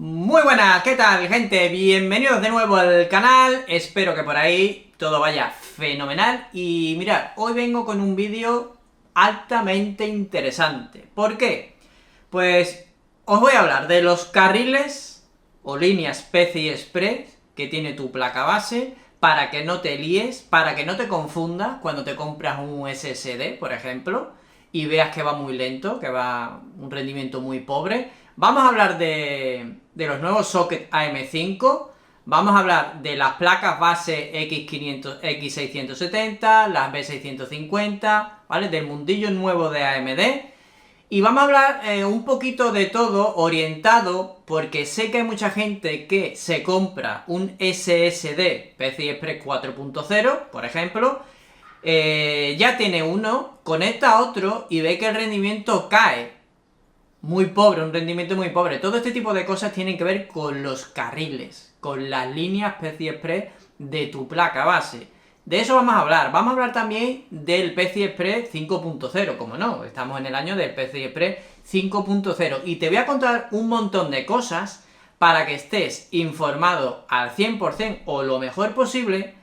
Muy buenas, ¿qué tal, gente? Bienvenidos de nuevo al canal, espero que por ahí todo vaya fenomenal. Y mirad, hoy vengo con un vídeo altamente interesante. ¿Por qué? Pues os voy a hablar de los carriles o líneas PCI Express que tiene tu placa base, para que no te líes, para que no te confundas cuando te compras un SSD, por ejemplo, y veas que va muy lento, que va un rendimiento muy pobre. Vamos a hablar de los nuevos sockets AM5, vamos a hablar de las placas base X500, X670, las B650, ¿vale? Del mundillo nuevo de AMD. Y vamos a hablar un poquito de todo orientado, porque sé que hay mucha gente que se compra un SSD PCI Express 4.0, por ejemplo, ya tiene uno, conecta a otro y ve que el rendimiento cae. Muy pobre, un rendimiento muy pobre. Todo este tipo de cosas tienen que ver con los carriles, con las líneas PCI Express de tu placa base. De eso vamos a hablar. Vamos a hablar también del PCI Express 5.0, como no, estamos en el año del PCI Express 5.0. Y te voy a contar un montón de cosas para que estés informado al 100% o lo mejor posible,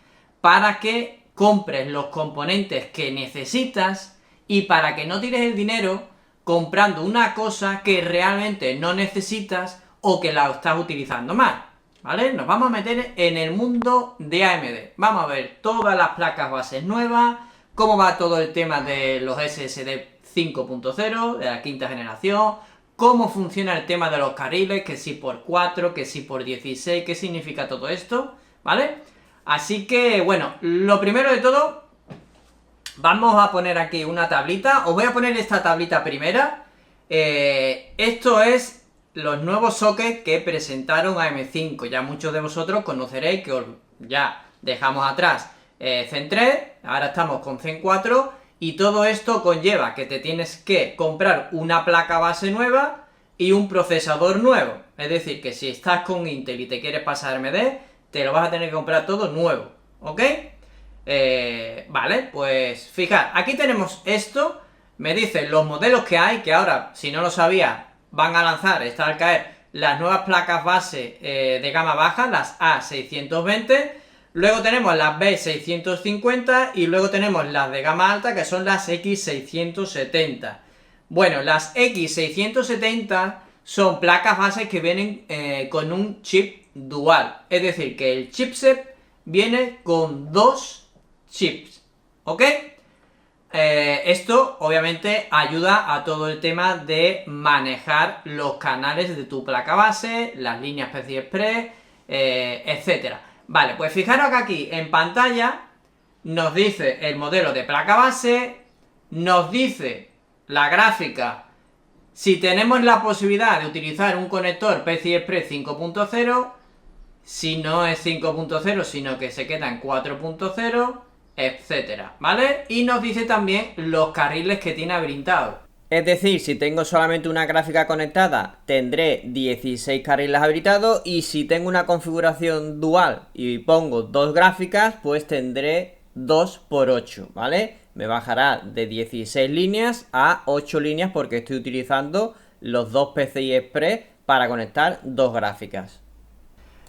para que compres los componentes que necesitas y para que no tires el dinero comprando una cosa que realmente no necesitas o que la estás utilizando mal, ¿vale? Nos vamos a meter en el mundo de AMD. Vamos a ver todas las placas bases nuevas, cómo va todo el tema de los SSD 5.0, de la quinta generación, cómo funciona el tema de los carriles, que si por 4, que si por 16, qué significa todo esto, ¿vale? Así que, bueno, lo primero de todo, vamos a poner aquí una tablita. Os voy a poner esta tablita primera. Esto es los nuevos sockets que presentaron AM5. Ya muchos de vosotros conoceréis que ya dejamos atrás Zen 3, ahora estamos con Zen 4, y todo esto conlleva que te tienes que comprar una placa base nueva y un procesador nuevo. Es decir, que si estás con Intel y te quieres pasar a AMD, te lo vas a tener que comprar todo nuevo, ¿ok? Vale, pues fijad, aquí tenemos esto, me dicen los modelos que hay, que ahora, si no lo sabía, van a lanzar, está al caer, las nuevas placas base de gama baja, las A620, luego tenemos las B650 y luego tenemos las de gama alta, que son las X670. Bueno, las X670 son placas bases que vienen con un chip dual, es decir, que el chipset viene con dos chips, ¿ok? Esto obviamente ayuda a todo el tema de manejar los canales de tu placa base, las líneas PCI Express, etcétera. Vale, pues fijaros que aquí en pantalla nos dice el modelo de placa base, nos dice la gráfica, si tenemos la posibilidad de utilizar un conector PCI Express 5.0, si no es 5.0, sino que se queda en 4.0, etcétera, ¿vale? Y nos dice también los carriles que tiene habilitados. Es decir, si tengo solamente una gráfica conectada, tendré 16 carriles habilitados, y si tengo una configuración dual y pongo dos gráficas, pues tendré 2 por 8, ¿vale? Me bajará de 16 líneas a 8 líneas porque estoy utilizando los dos PCI Express para conectar dos gráficas.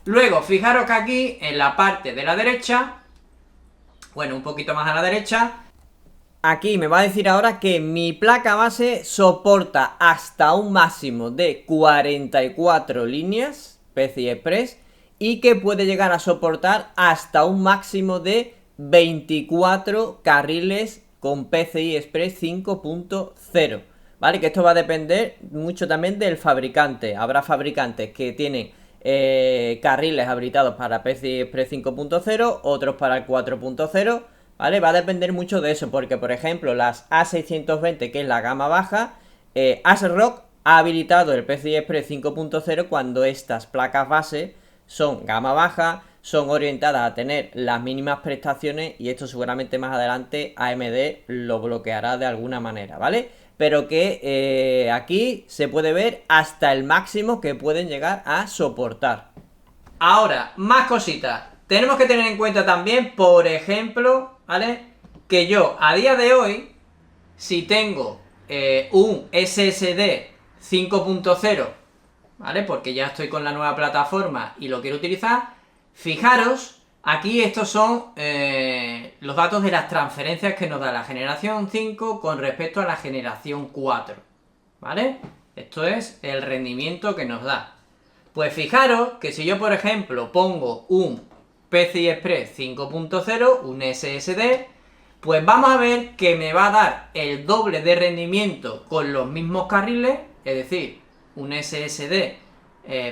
Luego, fijaros que aquí, en la parte de la derecha, bueno, un poquito más a la derecha, aquí me va a decir ahora que mi placa base soporta hasta un máximo de 44 líneas PCI Express y que puede llegar a soportar hasta un máximo de 24 carriles con PCI Express 5.0, ¿vale? Que esto va a depender mucho también del fabricante. Habrá fabricantes que tienen carriles habilitados para PCI Express 5.0, otros para el 4.0, ¿vale? Va a depender mucho de eso, porque por ejemplo las A620, que es la gama baja, ASRock ha habilitado el PCI Express 5.0 cuando estas placas base son gama baja, son orientadas a tener las mínimas prestaciones, y esto seguramente más adelante AMD lo bloqueará de alguna manera, ¿vale? Pero que aquí se puede ver hasta el máximo que pueden llegar a soportar. Ahora, más cositas. Tenemos que tener en cuenta también, por ejemplo, ¿vale? Que yo, a día de hoy, si tengo un SSD 5.0 ¿vale? Porque ya estoy con la nueva plataforma y lo quiero utilizar. Fijaros, aquí estos son los datos de las transferencias que nos da la generación 5 con respecto a la generación 4, ¿vale? Esto es el rendimiento que nos da. Pues fijaros que si yo, por ejemplo, pongo un PCI Express 5.0, un SSD, pues vamos a ver que me va a dar el doble de rendimiento con los mismos carriles, es decir, un SSD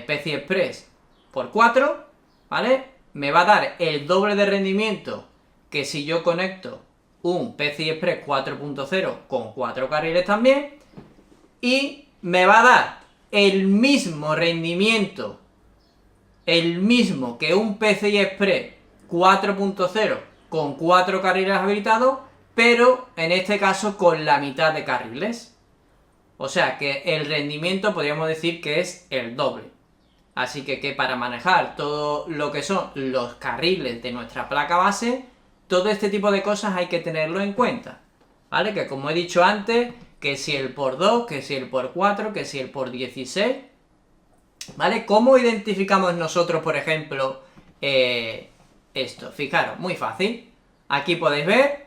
PCI Express por 4, ¿vale? Me va a dar el doble de rendimiento que si yo conecto un PCI Express 4.0 con 4 carriles también, y me va a dar el mismo rendimiento, el mismo que un PCI Express 4.0 con 4 carriles habilitados, pero en este caso con la mitad de carriles. O sea que el rendimiento podríamos decir que es el doble. Así que para manejar todo lo que son los carriles de nuestra placa base, todo este tipo de cosas hay que tenerlo en cuenta, ¿vale? Que como he dicho antes, que si el por 2, que si el por 4, que si el por 16, ¿vale? ¿Cómo identificamos nosotros, por ejemplo, esto? Fijaros, muy fácil. Aquí podéis ver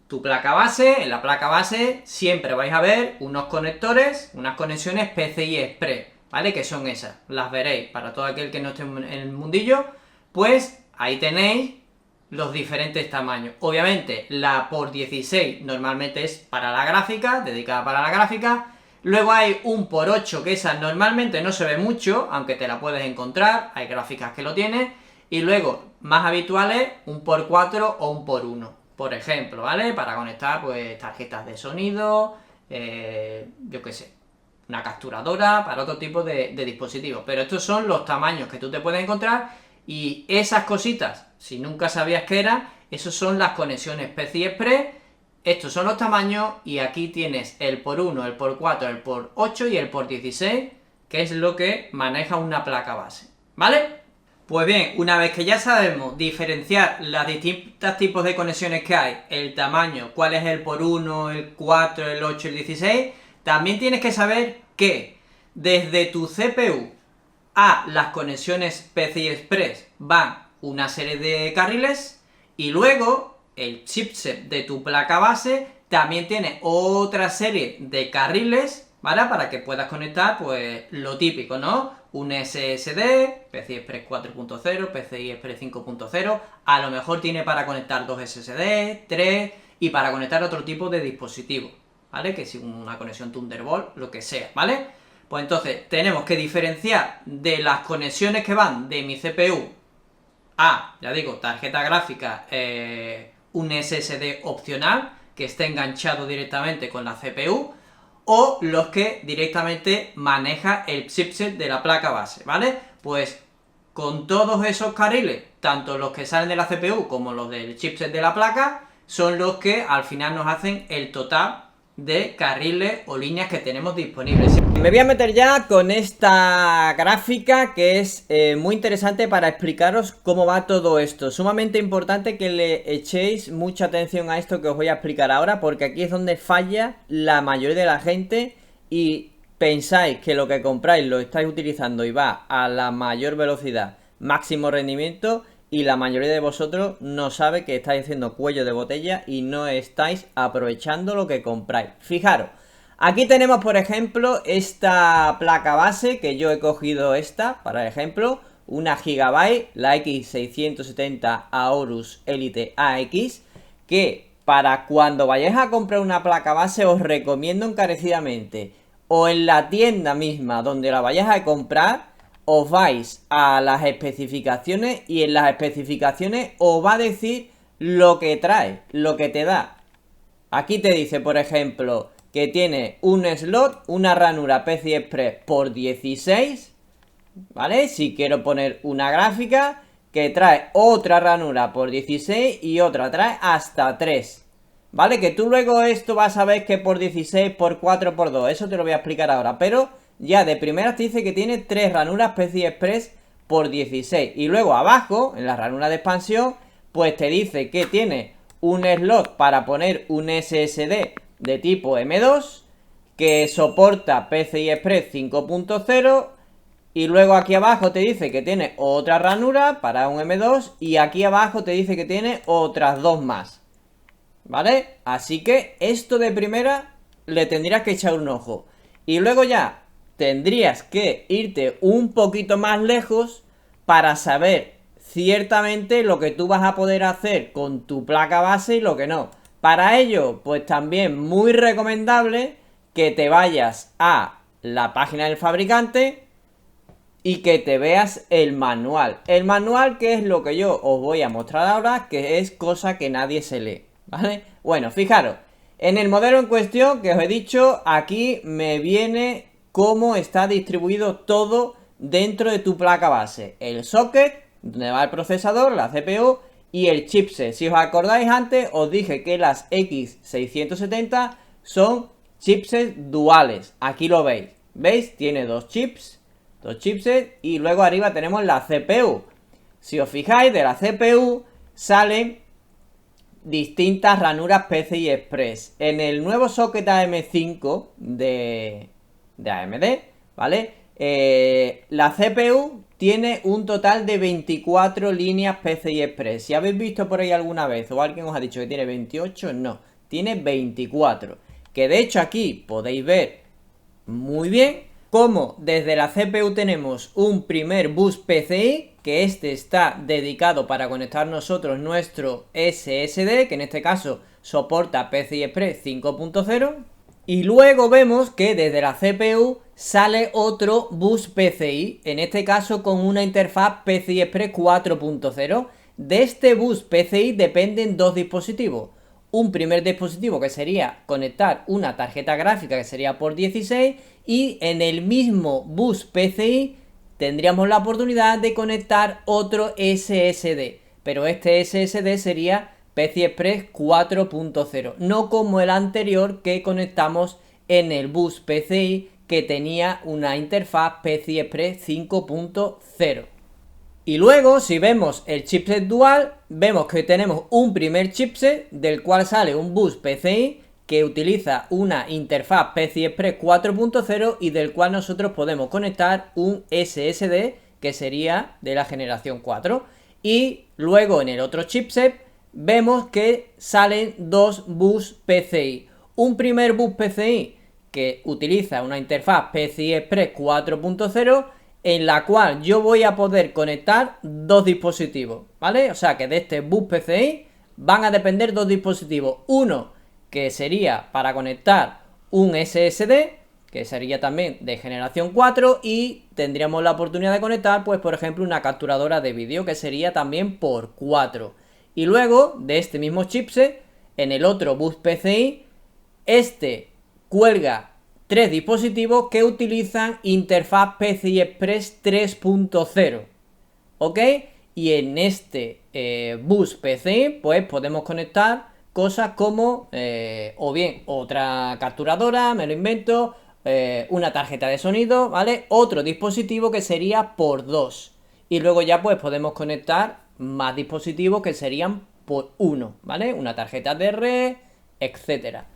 tu placa base. En la placa base siempre vais a ver unos conectores, unas conexiones PCI Express, ¿vale? Que son esas, las veréis. Para todo aquel que no esté en el mundillo, pues ahí tenéis los diferentes tamaños. Obviamente la por 16 normalmente es para la gráfica, dedicada para la gráfica. Luego hay un por 8, que esa normalmente no se ve mucho, aunque te la puedes encontrar, hay gráficas que lo tienen. Y luego, más habituales, un por 4 o un por 1, por ejemplo, ¿vale? Para conectar pues tarjetas de sonido, yo qué sé, una capturadora, para otro tipo de dispositivos. Pero estos son los tamaños que tú te puedes encontrar, y esas cositas, si nunca sabías qué eran, esos son las conexiones PCI Express. Estos son los tamaños, y aquí tienes el por 1, el por 4, el por 8 y el por 16, que es lo que maneja una placa base, ¿vale? Pues bien, una vez que ya sabemos diferenciar las distintas tipos de conexiones que hay, el tamaño, cuál es el por 1, el 4, el 8 y el 16, también tienes que saber que desde tu CPU a las conexiones PCI Express van una serie de carriles, y luego el chipset de tu placa base también tiene otra serie de carriles, ¿vale? Para que puedas conectar, pues, lo típico, ¿no? Un SSD, PCI Express 4.0, PCI Express 5.0, a lo mejor tiene para conectar 2 SSD, 3, y para conectar otro tipo de dispositivo, ¿vale? Que si una conexión Thunderbolt, lo que sea, ¿vale? Pues entonces tenemos que diferenciar de las conexiones que van de mi CPU a, ya digo, tarjeta gráfica, un SSD opcional que esté enganchado directamente con la CPU, o los que directamente maneja el chipset de la placa base, ¿vale? Pues con todos esos carriles, tanto los que salen de la CPU como los del chipset de la placa, son los que al final nos hacen el total de carriles o líneas que tenemos disponibles. Me voy a meter ya con esta gráfica, que es muy interesante para explicaros cómo va todo esto. Sumamente importante que le echéis mucha atención a esto que os voy a explicar ahora, porque aquí es donde falla la mayoría de la gente y pensáis que lo que compráis lo estáis utilizando y va a la mayor velocidad, máximo rendimiento, y la mayoría de vosotros no sabe que estáis haciendo cuello de botella y no estáis aprovechando lo que compráis. Fijaros, aquí tenemos, por ejemplo, esta placa base, que yo he cogido esta, para ejemplo, una Gigabyte, la X670 Aorus Elite AX, que para cuando vayáis a comprar una placa base os recomiendo encarecidamente, o en la tienda misma donde la vayáis a comprar, os vais a las especificaciones, y en las especificaciones os va a decir lo que trae, lo que te da. Aquí te dice, por ejemplo, que tiene un slot, una ranura PCI Express por 16, ¿vale? Si quiero poner una gráfica, que trae otra ranura por 16 y otra trae hasta 3, ¿vale? Que tú luego esto vas a ver que por 16, por 4, por 2, eso te lo voy a explicar ahora, pero ya de primeras te dice que tiene 3 ranuras PCI Express por 16. Y luego abajo, en la ranura de expansión, pues te dice que tiene un slot para poner un SSD de tipo M2, que soporta PCI Express 5.0 y luego aquí abajo te dice que tiene otra ranura para un M2 y aquí abajo te dice que tiene otras dos más, ¿vale? Así que esto de primera le tendrías que echar un ojo y luego ya tendrías que irte un poquito más lejos para saber ciertamente lo que tú vas a poder hacer con tu placa base y lo que no. Para ello, pues también muy recomendable que te vayas a la página del fabricante y que te veas el manual. El manual, que es lo que yo os voy a mostrar ahora, que es cosa que nadie se lee, ¿vale? Bueno, fijaros, en el modelo en cuestión que os he dicho, aquí me viene cómo está distribuido todo dentro de tu placa base. El socket, donde va el procesador, la CPU y el chipset. Si os acordáis antes, os dije que las X670 son chipsets duales. Aquí lo veis. ¿Veis? Tiene dos chipsets y luego arriba tenemos la CPU. Si os fijáis, de la CPU salen distintas ranuras PCI Express. En el nuevo socket AM5 de AMD, ¿vale? La CPU tiene un total de 24 líneas PCI Express. Si habéis visto por ahí alguna vez o alguien os ha dicho que tiene 28, no, tiene 24. Que de hecho aquí podéis ver muy bien cómo desde la CPU tenemos un primer bus PCI, que este está dedicado para conectar nosotros nuestro SSD, que en este caso soporta PCI Express 5.0. Y luego vemos que desde la CPU sale otro bus PCI, en este caso con una interfaz PCI Express 4.0. De este bus PCI dependen dos dispositivos. Un primer dispositivo que sería conectar una tarjeta gráfica, que sería por 16, y en el mismo bus PCI tendríamos la oportunidad de conectar otro SSD, pero este SSD sería PCI Express 4.0, no como el anterior que conectamos en el bus PCI, que tenía una interfaz PCI Express 5.0. Y luego, si vemos el chipset dual, vemos que tenemos un primer chipset del cual sale un bus PCI que utiliza una interfaz PCI Express 4.0 y del cual nosotros podemos conectar un SSD que sería de la generación 4. Y luego en el otro chipset vemos que salen dos bus PCI. Un primer bus PCI que utiliza una interfaz PCI Express 4.0 en la cual yo voy a poder conectar dos dispositivos, ¿vale? O sea que de este bus PCI van a depender dos dispositivos. Uno que sería para conectar un SSD, que sería también de generación 4, y tendríamos la oportunidad de conectar, pues por ejemplo, una capturadora de vídeo, que sería también por 4. Y luego, de este mismo chipset, en el otro bus PCI, este cuelga tres dispositivos que utilizan interfaz PCI Express 3.0, ¿ok? Y en este bus PCI, pues podemos conectar cosas como, o bien otra capturadora, me lo invento, una tarjeta de sonido, ¿vale? Otro dispositivo que sería por 2. Y luego ya pues podemos conectar más dispositivos que serían por 1, ¿vale? Una tarjeta de red, etcétera.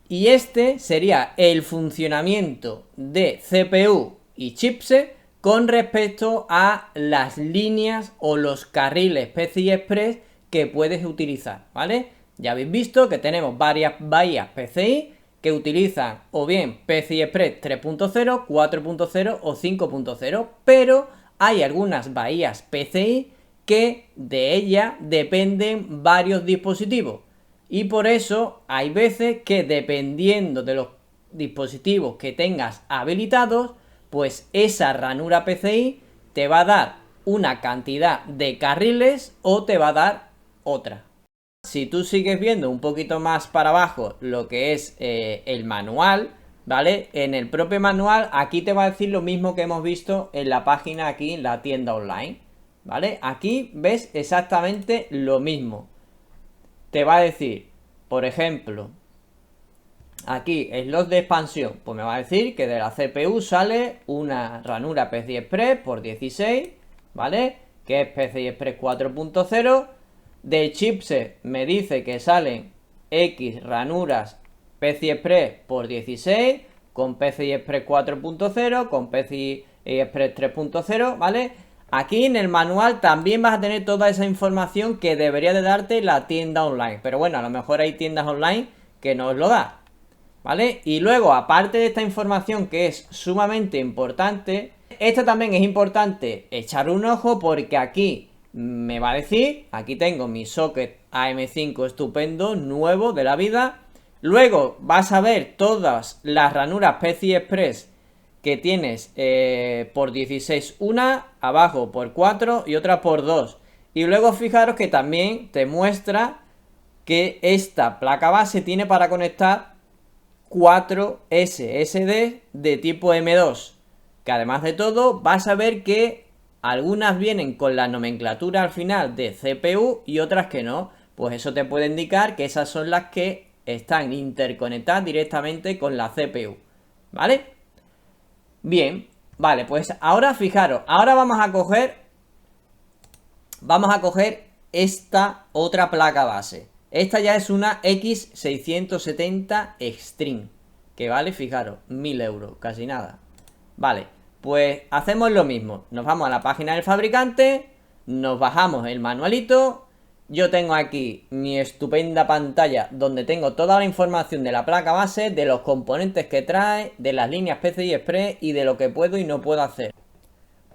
Y este sería el funcionamiento de CPU y chipset con respecto a las líneas o los carriles PCI Express que puedes utilizar, ¿vale? Ya habéis visto que tenemos varias bahías PCI que utilizan o bien PCI Express 3.0, 4.0 o 5.0, pero hay algunas bahías PCI que de ella dependen varios dispositivos. Y por eso hay veces que dependiendo de los dispositivos que tengas habilitados, pues esa ranura PCI te va a dar una cantidad de carriles o te va a dar otra. Si tú sigues viendo un poquito más para abajo lo que es el manual, ¿vale? En el propio manual aquí te va a decir lo mismo que hemos visto en la página aquí, en la tienda online, ¿vale? Aquí ves exactamente lo mismo. Te va a decir, por ejemplo, aquí slot de expansión, pues me va a decir que de la CPU sale una ranura PCI Express por 16, ¿vale? Que es PCI Express 4.0. Del chipset me dice que salen X ranuras PCI Express por 16, con PCI Express 4.0, con PCI Express 3.0, ¿vale? Aquí en el manual también vas a tener toda esa información que debería de darte la tienda online. Pero bueno, a lo mejor hay tiendas online que no os lo da, ¿vale? Y luego, aparte de esta información que es sumamente importante, esta también es importante echar un ojo porque aquí me va a decir, aquí tengo mi socket AM5 estupendo, nuevo de la vida. Luego vas a ver todas las ranuras PCI Express que tienes por 16 una, abajo por 4 y otra por 2. Y luego fijaros que también te muestra que esta placa base tiene para conectar 4 SSD de tipo M2. Que además de todo vas a ver que algunas vienen con la nomenclatura al final de CPU y otras que no. Pues eso te puede indicar que esas son las que están interconectadas directamente con la CPU. ¿Vale? Bien, vale, pues ahora fijaros, ahora vamos a coger esta otra placa base. Esta ya es una X670 Extreme, que vale, fijaros, 1000 euros, casi nada. Vale, pues hacemos lo mismo. Nos vamos a la página del fabricante, nos bajamos el manualito. Yo tengo aquí mi estupenda pantalla donde tengo toda la información de la placa base, de los componentes que trae, de las líneas PCI Express y de lo que puedo y no puedo hacer.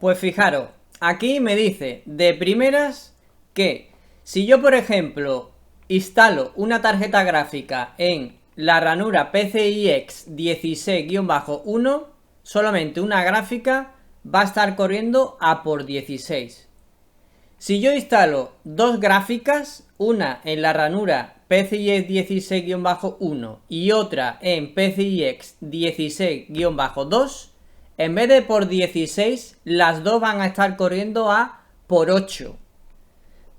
Pues fijaros, aquí me dice de primeras que si yo, por ejemplo, instalo una tarjeta gráfica en la ranura PCIe 16-1, solamente una gráfica va a estar corriendo a por 16. Si yo instalo dos gráficas, una en la ranura PCIe 16-1 y otra en PCIe 16-2, en vez de por 16, las dos van a estar corriendo a por 8.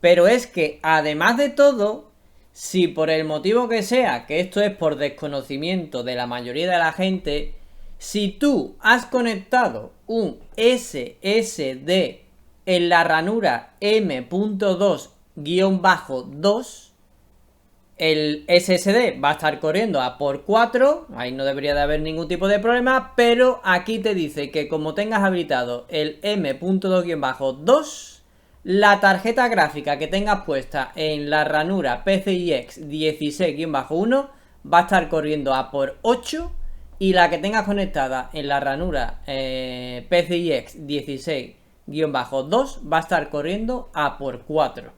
Pero es que, además de todo, si por el motivo que sea, que esto es por desconocimiento de la mayoría de la gente, si tú has conectado un SSD en la ranura M.2-2, el SSD va a estar corriendo a por 4, ahí no debería de haber ningún tipo de problema, pero aquí te dice que como tengas habilitado el M.2-2, la tarjeta gráfica que tengas puesta en la ranura PCIe 16-1 va a estar corriendo a por 8 y la que tengas conectada en la ranura PCIe 16-2 va a estar corriendo a por 4.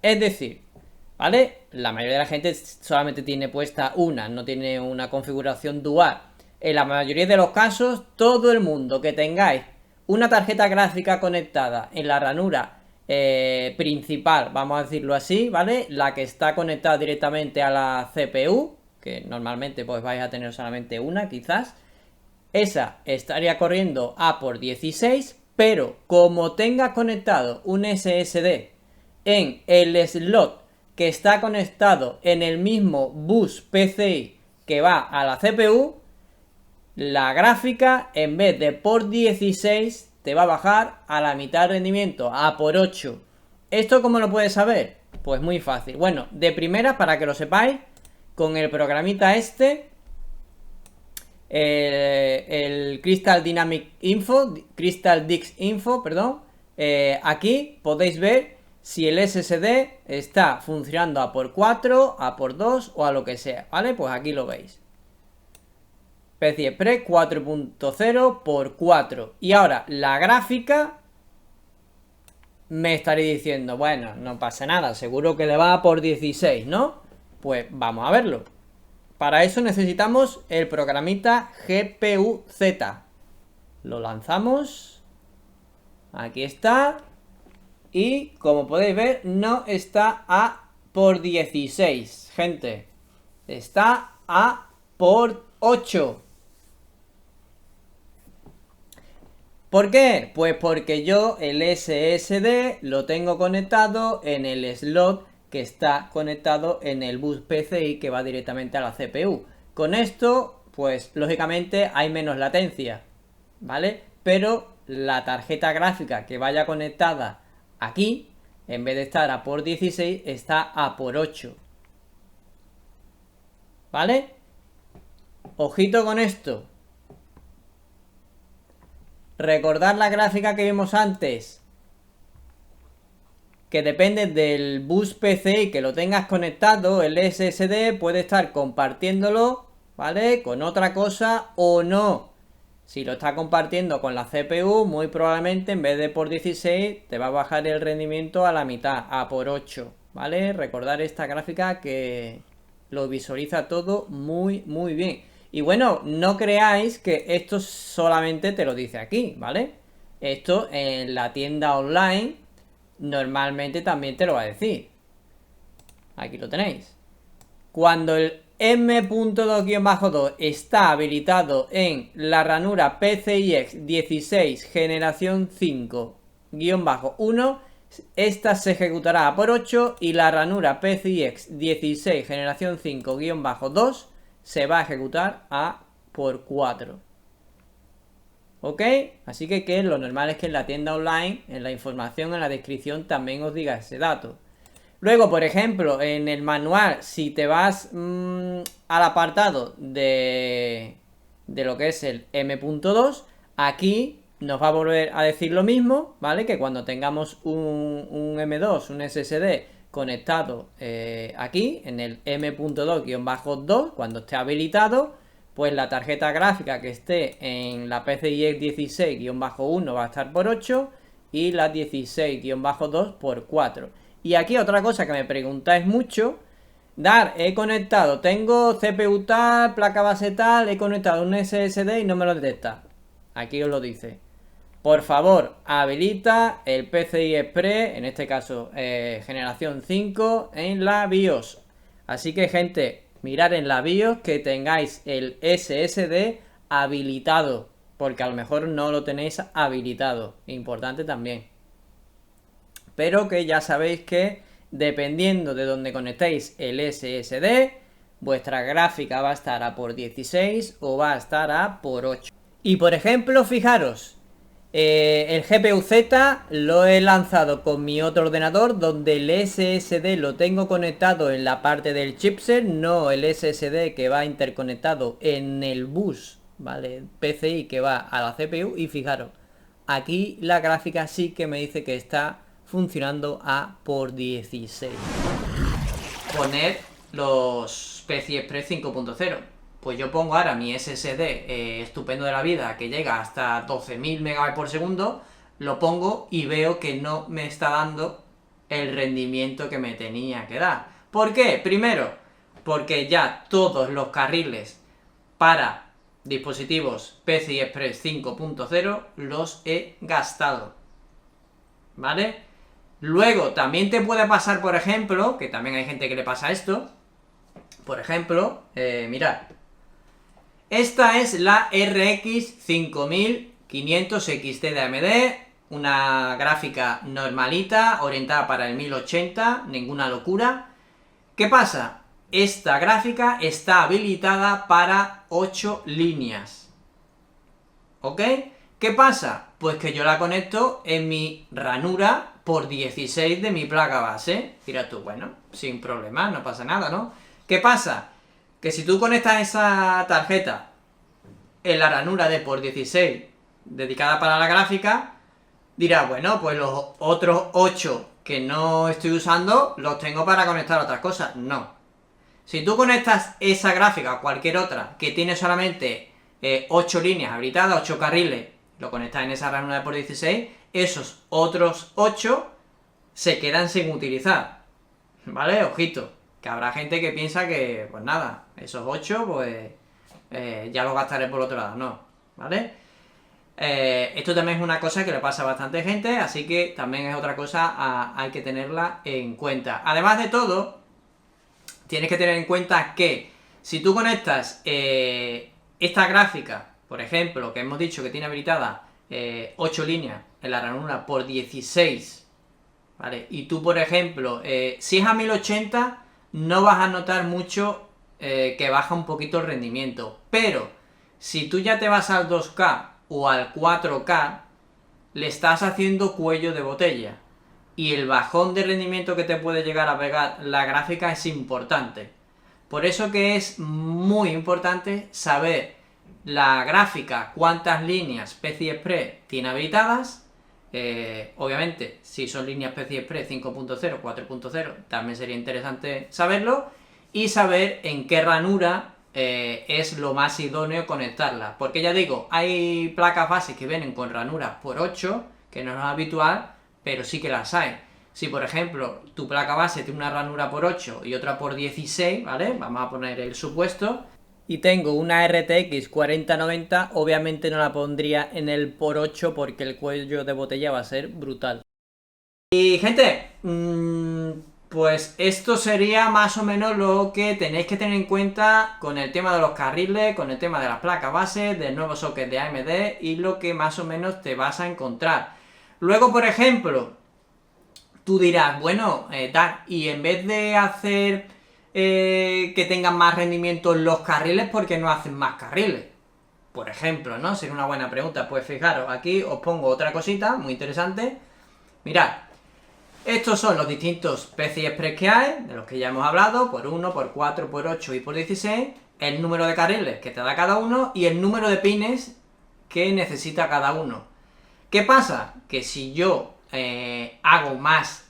Es decir, ¿vale? La mayoría de la gente solamente tiene puesta una, no tiene una configuración dual. En la mayoría de los casos, todo el mundo que tengáis una tarjeta gráfica conectada en la ranura principal, vamos a decirlo así, ¿vale? La que está conectada directamente a la CPU, que normalmente pues vais a tener solamente una quizás, esa estaría corriendo a por 16, pero como tengas conectado un SSD en el slot que está conectado en el mismo bus PCI que va a la CPU, la gráfica en vez de por 16 te va a bajar a la mitad de rendimiento, a por 8. ¿Esto cómo lo puedes saber? Pues muy fácil. Bueno, de primera, para que lo sepáis, con el programita este, el Crystal Dynamic Info, Crystal Dix Info, perdón, aquí podéis ver si el SSD está funcionando a por 4, a por 2 o a lo que sea, ¿vale? Pues aquí lo veis. PCI Express 4.0 por 4. Y ahora, la gráfica, me estaréis diciendo, bueno, no pasa nada, seguro que le va a por 16, ¿no? Pues vamos a verlo. Para eso necesitamos el programita GPU-Z. Lo lanzamos. Aquí está. Y como podéis ver, no está a por 16, gente. Está a por 8. ¿Por qué? Pues porque yo el SSD lo tengo conectado en el slot que está conectado en el bus PCI que va directamente a la CPU. Con esto, pues lógicamente hay menos latencia, ¿vale? Pero la tarjeta gráfica que vaya conectada aquí, en vez de estar a por 16, está a por 8. ¿vale? Ojito con esto. Recordad la gráfica que vimos antes, que depende del bus PCI que lo tengas conectado, el SSD puede estar compartiéndolo, ¿vale? Con otra cosa o no. Si lo está compartiendo con la CPU, muy probablemente en vez de por 16 te va a bajar el rendimiento a la mitad, a por 8, ¿vale? Recordar esta gráfica que lo visualiza todo muy bien. Y bueno, no creáis que esto solamente te lo dice aquí, ¿vale? Esto en la tienda online normalmente también te lo va a decir. Aquí lo tenéis. Cuando el M.2-2 está habilitado en la ranura PCIe 16 generación 5-1, esta se ejecutará a por 8 y la ranura PCIe 16 generación 5-2 se va a ejecutar a por 4. ¿Ok? Así que lo normal es que en la tienda online, en la información, en la descripción también os diga ese dato. Luego, por ejemplo, en el manual, si te vas al apartado de lo que es el M.2, aquí nos va a volver a decir lo mismo, ¿vale? Que cuando tengamos un M2, un SSD conectado aquí, en el M.2-2, cuando esté habilitado, pues la tarjeta gráfica que esté en la PCIe 16-1 va a estar por 8 y la 16-2 por 4. Y aquí otra cosa que me preguntáis mucho, he conectado, tengo CPU tal, placa base tal, he conectado un SSD y no me lo detecta. Aquí os lo dice. Por favor, habilita el PCI Express, en este caso generación 5, en la BIOS. Así que, gente, mirad en la BIOS que tengáis el SSD habilitado, porque a lo mejor no lo tenéis habilitado. Importante también. Pero que ya sabéis que dependiendo de donde conectéis el SSD, vuestra gráfica va a estar a por 16 o va a estar a por 8. Y por ejemplo, fijaros, el GPU-Z lo he lanzado con mi otro ordenador, donde el SSD lo tengo conectado en la parte del chipset, no el SSD que va interconectado en el bus, ¿vale? PCI que va a la CPU. Y fijaros, aquí la gráfica sí que me dice que está funcionando a por 16. Poner los PCI Express 5.0. Pues yo pongo ahora mi SSD estupendo de la vida, que llega hasta 12.000 MB por segundo, lo pongo y veo que no me está dando el rendimiento que me tenía que dar. ¿Por qué? Primero, porque ya todos los carriles para dispositivos PCI Express 5.0 los he gastado, ¿vale? Luego, también te puede pasar, por ejemplo, que también hay gente que le pasa esto. Por ejemplo, mirad. Esta es la RX 5500 XT de AMD, una gráfica normalita, orientada para el 1080, ninguna locura. ¿Qué pasa? Esta gráfica está habilitada para 8 líneas. ¿Ok? ¿Qué pasa? Pues que yo la conecto en mi ranura por 16 de mi placa base. Dirás tú, bueno, sin problema, no pasa nada, ¿no? ¿Qué pasa? Que si tú conectas esa tarjeta en la ranura de por 16 dedicada para la gráfica, dirás, bueno, pues los otros 8 que no estoy usando los tengo para conectar a otras cosas. No. Si tú conectas esa gráfica a cualquier otra que tiene solamente 8 líneas habilitadas, 8 carriles, lo conectas en esa ranura de por 16, esos otros 8 se quedan sin utilizar. ¿Vale? Ojito, que habrá gente que piensa que, pues nada, esos 8, pues ya los gastaré por otro lado. No, ¿vale? Esto también es una cosa que le pasa a bastante gente, así que también es otra cosa, hay que tenerla en cuenta. Además de todo, tienes que tener en cuenta que si tú conectas esta gráfica, por ejemplo, que hemos dicho que tiene habilitada 8 líneas en la ranura por 16, ¿vale? Y tú, por ejemplo, si es a 1080, no vas a notar mucho que baja un poquito el rendimiento. Pero, si tú ya te vas al 2K o al 4K, le estás haciendo cuello de botella. Y el bajón de rendimiento que te puede llegar a pegar la gráfica es importante. Por eso que es muy importante saber la gráfica, cuántas líneas PCI Express tiene habilitadas. Obviamente, si son líneas PCI Express 5.0, 4.0, también sería interesante saberlo. Y saber en qué ranura es lo más idóneo conectarla. Porque ya digo, hay placas base que vienen con ranuras por 8, que no es habitual, pero sí que las hay. Si por ejemplo tu placa base tiene una ranura por 8 y otra por 16, ¿vale? Vamos a poner el supuesto. Y tengo una RTX 4090, obviamente no la pondría en el por 8 porque el cuello de botella va a ser brutal. Y gente, pues esto sería más o menos lo que tenéis que tener en cuenta con el tema de los carriles, con el tema de las placas base, del nuevo socket de AMD y lo que más o menos te vas a encontrar. Luego, por ejemplo, tú dirás, bueno, y en vez de hacer que tengan más rendimiento los carriles, ¿por qué no hacen más carriles? Por ejemplo, ¿no? Sería una buena pregunta. Pues fijaros, aquí os pongo otra cosita muy interesante. Mirad, estos son los distintos PCI Express que hay, de los que ya hemos hablado, por 1, por 4, por 8 y por 16, el número de carriles que te da cada uno y el número de pines que necesita cada uno. ¿Qué pasa? Que si yo hago más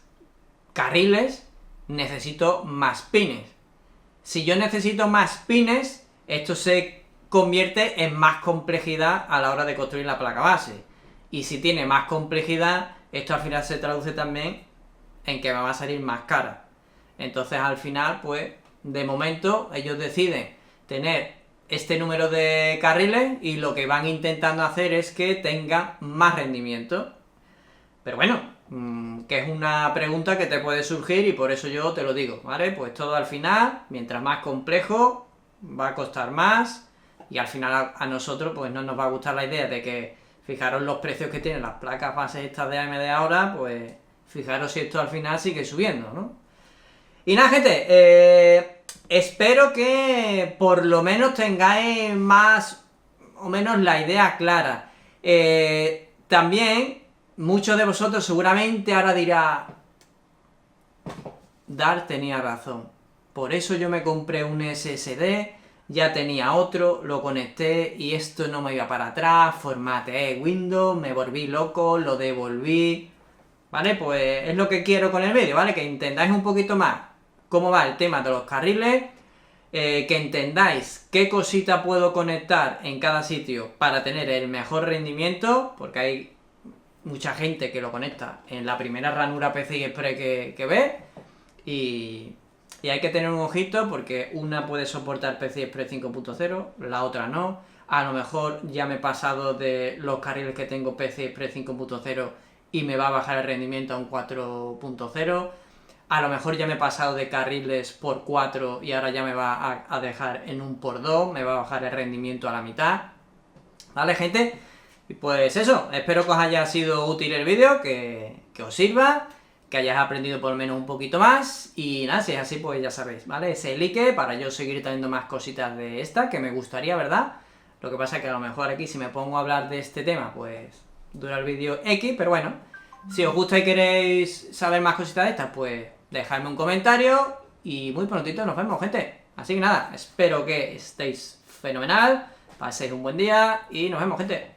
carriles, necesito más pines. Si yo necesito más pines, esto se convierte en más complejidad a la hora de construir la placa base. Y si tiene más complejidad, esto al final se traduce también en que me va a salir más cara. Entonces al final, pues, de momento, ellos deciden tener este número de carriles y lo que van intentando hacer es que tenga más rendimiento. Pero bueno, que es una pregunta que te puede surgir y por eso yo te lo digo, ¿vale? Pues todo al final, mientras más complejo, va a costar más y al final a nosotros pues no nos va a gustar la idea de que, fijaros los precios que tienen las placas bases estas de AMD ahora, pues fijaros si esto al final sigue subiendo, ¿no? Y nada, gente, espero que por lo menos tengáis más o menos la idea clara. También, muchos de vosotros seguramente ahora dirá, Dark tenía razón. Por eso yo me compré un SSD, ya tenía otro, lo conecté y esto no me iba para atrás, formateé Windows, me volví loco, lo devolví. ¿Vale? Pues es lo que quiero con el vídeo, ¿vale? Que entendáis un poquito más cómo va el tema de los carriles, que entendáis qué cosita puedo conectar en cada sitio para tener el mejor rendimiento, porque hay mucha gente que lo conecta en la primera ranura PCI Express que ve, y hay que tener un ojito porque una puede soportar PCI Express 5.0, la otra no. A lo mejor ya me he pasado de los carriles que tengo PCI Express 5.0 y me va a bajar el rendimiento a un 4.0. A lo mejor ya me he pasado de carriles por 4 y ahora ya me va a dejar en un por 2, me va a bajar el rendimiento a la mitad. ¿Vale, gente? Y pues eso, espero que os haya sido útil el vídeo, que os sirva, que hayáis aprendido por lo menos un poquito más. Y nada, si es así, pues ya sabéis, ¿vale? Ese like para yo seguir trayendo más cositas de esta, que me gustaría, ¿verdad? Lo que pasa es que a lo mejor aquí si me pongo a hablar de este tema, pues dura el vídeo X, pero bueno, si os gusta y queréis saber más cositas de estas, pues dejadme un comentario y muy prontito nos vemos, gente. Así que nada, espero que estéis fenomenal, paséis un buen día y nos vemos, gente.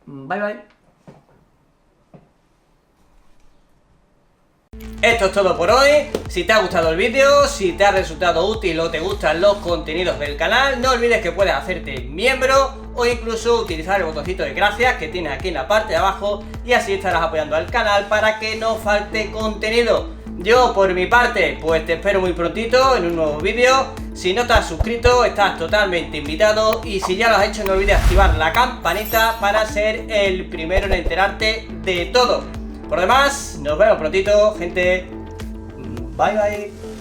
Bye, bye. Esto es todo por hoy. Si te ha gustado el vídeo, si te ha resultado útil o te gustan los contenidos del canal, no olvides que puedes hacerte miembro o incluso utilizar el botoncito de gracias que tienes aquí en la parte de abajo y así estarás apoyando al canal para que no falte contenido. Yo por mi parte pues te espero muy prontito en un nuevo vídeo. Si no te has suscrito estás totalmente invitado y si ya lo has hecho no olvides activar la campanita para ser el primero en enterarte de todo. Por lo demás, nos vemos prontito, gente. Bye bye.